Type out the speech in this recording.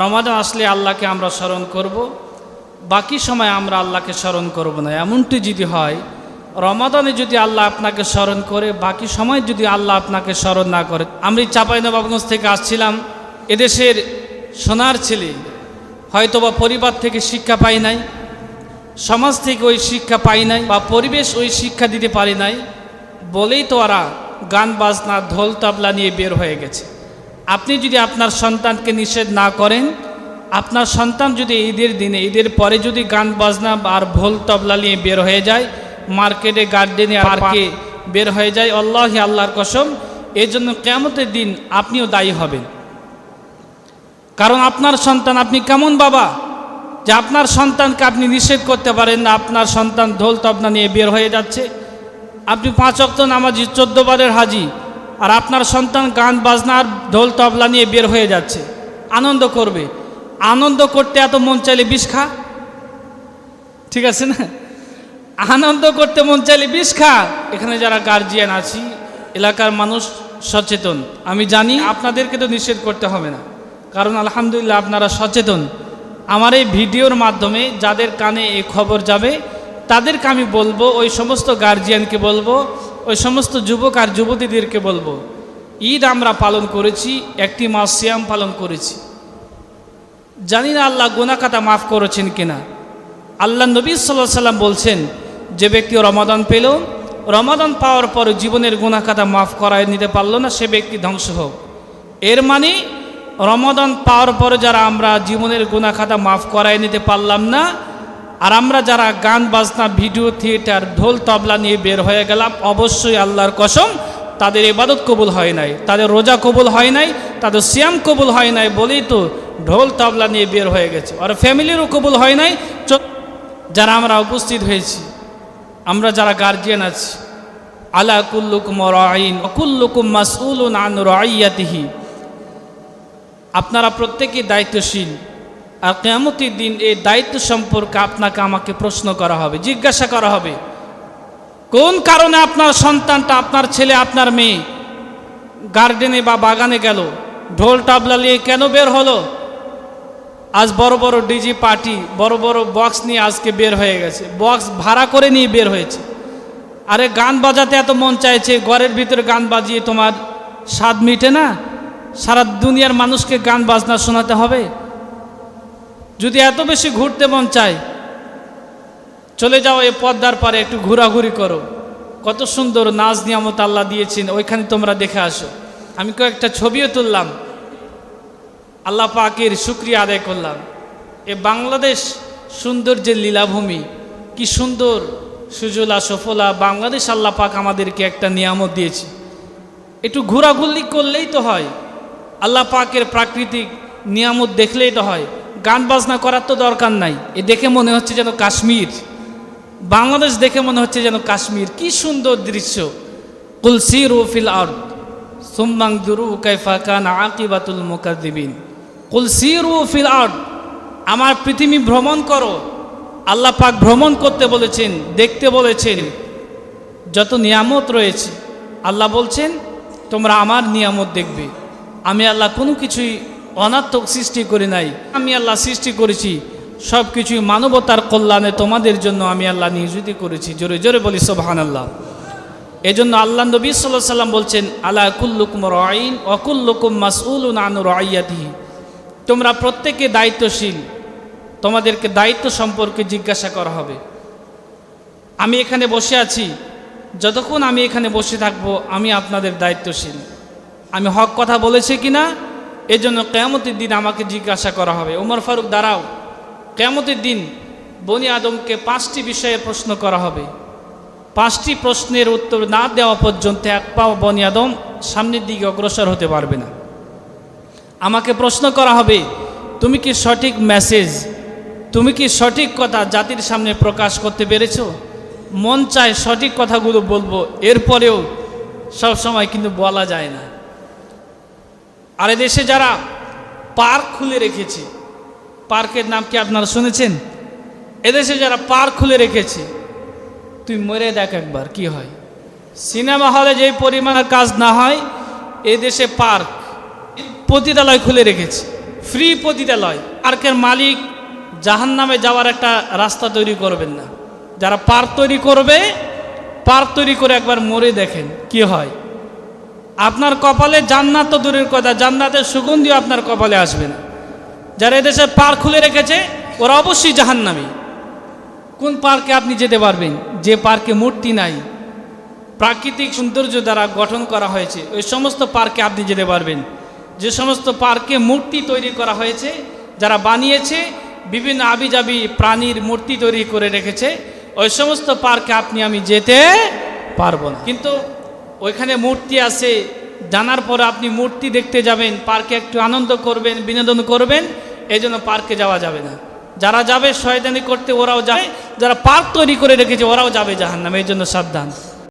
রমাদান আসলে আল্লাহকে আমরা স্মরণ করব, বাকি সময় আমরা আল্লাহকে স্মরণ করব না। এমনটি যদি হয়, রমাদানে যদি আল্লাহ আপনাকে স্মরণ করে, বাকি সময় যদি আল্লাহ আপনাকে স্মরণ না করে। আমি চাঁপাইনবাবগঞ্জ থেকে আসছিলাম। এদেশের সোনার ছেলে, হয়তোবা পরিবার থেকে শিক্ষা পাই নাই, সমাজ থেকে ওই শিক্ষা পাই নাই, বা পরিবেশ ওই শিক্ষা দিতে পারি নাই, বলেই তো ওরা গান বাজনা ঢোল তবলা নিয়ে বের হয়ে গেছে। আপনি যদি আপনার সন্তানকে নিষেধ না করেন, আপনার সন্তান যদি ঈদের দিনে, ঈদের পরে যদি গান বাজনা আর ঢোল তবলা নিয়ে বের হয়ে যায়, মার্কেটে গার্ডেনে পার্কে বের হয়ে যায়, আল্লাহি আল্লাহর কসম, এই জন্য কিয়ামতের দিন আপনিও দায়ী হবেন। কারণ আপনার সন্তান, আপনি কেমন বাবা যে আপনার সন্তানকে আপনি নিষেধ করতে পারেন না? আপনার সন্তান ঢোল তবলা নিয়ে বের হয়ে যাচ্ছে, আপনি 5 ওয়াক্ত নামাজি, 14 বারের হাজি, আর আপনার সন্তান গান বাজনা আর ঢোল তবলা নিয়ে বের হয়ে যাচ্ছে, আনন্দ করবে। আনন্দ করতে এত মন চাইলে বিষ খা, ঠিক আছে না? আনন্দ করতে মন চাইলে বিষ খা। এখানে যারা গার্জিয়ান আছি, এলাকার মানুষ সচেতন, আমি জানি আপনাদেরকে তো নিষেধ করতে হবে না, কারণ আলহামদুলিল্লাহ আপনারা সচেতন। আমার এই ভিডিওর মাধ্যমে যাদের কানে এই খবর যাবে, তাদেরকে আমি বলবো, ওই সমস্ত গার্জিয়ানকে বলবো, ওই সমস্ত যুবক আর যুবতীদেরকে বলবো, ঈদ আমরা পালন করেছি, একটি মাস সিয়াম পালন করেছি, জানি না আল্লাহ গুনাহ খাতা মাফ করেছেন কিনা। আল্লাহ নবী সাল্লাল্লাহু আলাইহি সাল্লাম বলছেন, যে ব্যক্তি রমাদান পেল, রমাদান পাওয়ার পর জীবনের গুনাহ খাতা মাফ করায় নিতে পারলো না, সে ব্যক্তি ধ্বংস হোক। এর মানে রমাদান পাওয়ার পরে যারা আমরা জীবনের গুনাহ খাতা মাফ করায় নিতে পারলাম না, আর আমরা যারা গান বাজনা, ভিডিও থিয়েটার, ঢোল তবলা নিয়ে বের হয়ে গেলাম, অবশ্যই আল্লাহর কসম তাদের ইবাদত কবুল হয় নাই, তাদের রোজা কবুল হয় নাই, তাদের সিয়াম কবুল হয় নাই, বলেই তো ঢোল তবলা নিয়ে বের হয়ে গেছে। আর ফ্যামিলিরও কবুল হয় নাই। যারা আমরা উপস্থিত হয়েছি, আমরা যারা গার্জিয়ান আছি, আলা কুল্লুকুম রাঈন ওয়া কুল্লুকুম মাসউলুন আন রাইয়াতিহি, আপনারা প্রত্যেকেই দায়িত্বশীল, আর কিয়ামতের দিন এই দায়িত্ব সম্পর্কে আপনাকে আমাকে প্রশ্ন করা হবে, জিজ্ঞাসা করা হবে, কোন কারণে আপনার সন্তানটা, আপনার ছেলে, আপনার মেয়ে গার্ডেনে বা বাগানে গেল, ঢোল তবলা নিয়ে কেন বের হলো? আজ বড় বড় ডিজি পার্টি, বড় বড় বক্স নিয়ে আজকে বের হয়ে গেছে, বক্স ভাড়া করে নিয়ে বের হয়েছে। আরে গান বাজাতে এত মন চাইছে, ঘরের ভিতরে গান বাজিয়ে তোমার স্বাদ মিটে না? সারা দুনিয়ার মানুষকে গান বাজনা শোনাতে হবে? যদি এত বেশি ঘুরতে মন চায়, চলে যাও এই পদ্মার পারে, একটু ঘোরাঘুরি করো, কত সুন্দর নাজ নিয়ামত আল্লাহ দিয়েছেন, ওইখানে তোমরা দেখে আসো। আমি কয়েকটা ছবিও তুললাম, আল্লাহ পাকের শুকরিয়া আদায় করলাম। এ বাংলাদেশ সৌন্দর্যের লীলাভূমি, কি সুন্দর সুজলা সফলা বাংলাদেশ আল্লাহ পাক আমাদেরকে একটা নিয়ামত দিয়েছে। একটু ঘোরাঘুরি করলেই তো হয়, আল্লাহ পাকের প্রাকৃতিক নিয়ামত দেখলেই তো হয়, গান বাজনা করার তো দরকার নাই। এ দেখে মনে হচ্ছে যেন কাশ্মীর, বাংলাদেশ দেখে মনে হচ্ছে যেন কাশ্মীর, কি সুন্দর দৃশ্য। কুল সিরু ফিল আরদ সুম্মা আনজুরু কাইফা কানা আকিবাতুল মুকাজ্জিবিন। কুল সিরু ফিল আরদ, আমার পৃথিবী ভ্রমণ করো। আল্লাহ পাক ভ্রমণ করতে বলেছেন, দেখতে বলেছেন, যত নিয়ামত রয়েছে আল্লাহ বলছেন তোমরা আমার নিয়ামত দেখবে। আমি আল্লাহ কোনো কিছুই অনাত্মক সৃষ্টি করি নাই, আমি আল্লাহ সৃষ্টি করেছি সব কিছুই মানবতার কল্যাণে তোমাদের জন্য আমি আল্লাহ নিয়োজিত করেছি। জোরে জোরে বলি সুবহানাল্লাহ। এই জন্য আল্লাহ নবী সাল্লাল্লাহু আলাইহি সাল্লাম বলছেন, আলা কুল্লুকুম রাঈন ওয়া কুল্লুকুম মাসউলুন আন রাইয়াতিহি, তোমরা প্রত্যেকে দায়িত্বশীল, তোমাদেরকে দায়িত্ব সম্পর্কে জিজ্ঞাসা করা হবে। আমি এখানে বসে আছি, যতক্ষণ আমি এখানে বসে থাকবো আমি আপনাদের দায়িত্বশীল, আমি হক কথা বলেছি কিনা, এজন্য কিয়ামতের দিন আমাকে জিজ্ঞাসা করা হবে। ওমর ফারুক দাঁড়াও, কিয়ামতের দিন বনি আদমকে 5টি বিষয়ে প্রশ্ন করা হবে। 5টি প্রশ্নের উত্তর না দেওয়া পর্যন্ত এক পাও বনি আদম সামনের দিকে অগ্রসর হতে পারবে না। আমাকে প্রশ্ন করা হবে, তুমি কি সঠিক মেসেজ, তুমি কি সঠিক কথা জাতির সামনে প্রকাশ করতে পেরেছ? মন চায় সঠিক কথাগুলো বলবো, এরপরেও সব সময় কিন্তু বলা যায় না। আর এদেশে যারা পার্ক খুলে রেখেছে, পার্কের নাম কি আপনারা শুনেছেন? এদেশে যারা পার্ক খুলে রেখেছে, তুই মরে দেখ একবার কি হয়। সিনেমা হলে যেই পরিমাণের কাজ না হয়, এই দেশে পার্ক, পতিতালয় খুলে রেখেছে, ফ্রি পতিতালয়। পার্কের মালিক জাহান্নামে যাওয়ার একটা রাস্তা তৈরি করবেন না। যারা পার্ক তৈরি করবে, পার্ক তৈরি করে একবার মরে দেখেন কি হয়। আপনার কপালে জান্নাত তো দূরের কথা, জান্নাতের সুগন্ধিও আপনার কপালে আসবে না। যারা এদেশে পার্ক খুলে রেখেছে ওরা অবশ্যই জাহান্নামী। কোন পার্কে আপনি যেতে পারবেন? যে পার্কে মূর্তি নাই, প্রাকৃতিক সৌন্দর্য দ্বারা গঠন করা হয়েছে, ওই সমস্ত পার্কে আপনি যেতে পারবেন। যে সমস্ত পার্কে মূর্তি তৈরি করা হয়েছে, যারা বানিয়েছে বিভিন্ন আবিজাবি প্রাণীর মূর্তি তৈরি করে রেখেছে, ওই সমস্ত পার্কে আপনি আমি যেতে পারবো না। কিন্তু ওইখানে মূর্তি আছে, জানার পরে আপনি মূর্তি দেখতে যাবেন, পার্কে একটু আনন্দ করবেন, বিনোদন করবেন, এই জন্য পার্কে যাওয়া যাবে না। যারা যাবে শয়তানি করতে ওরাও যাবে, যারা পার্ক তৈরি করে রেখেছে ওরাও যাবে জাহান্নামে, এই জন্য সাবধান।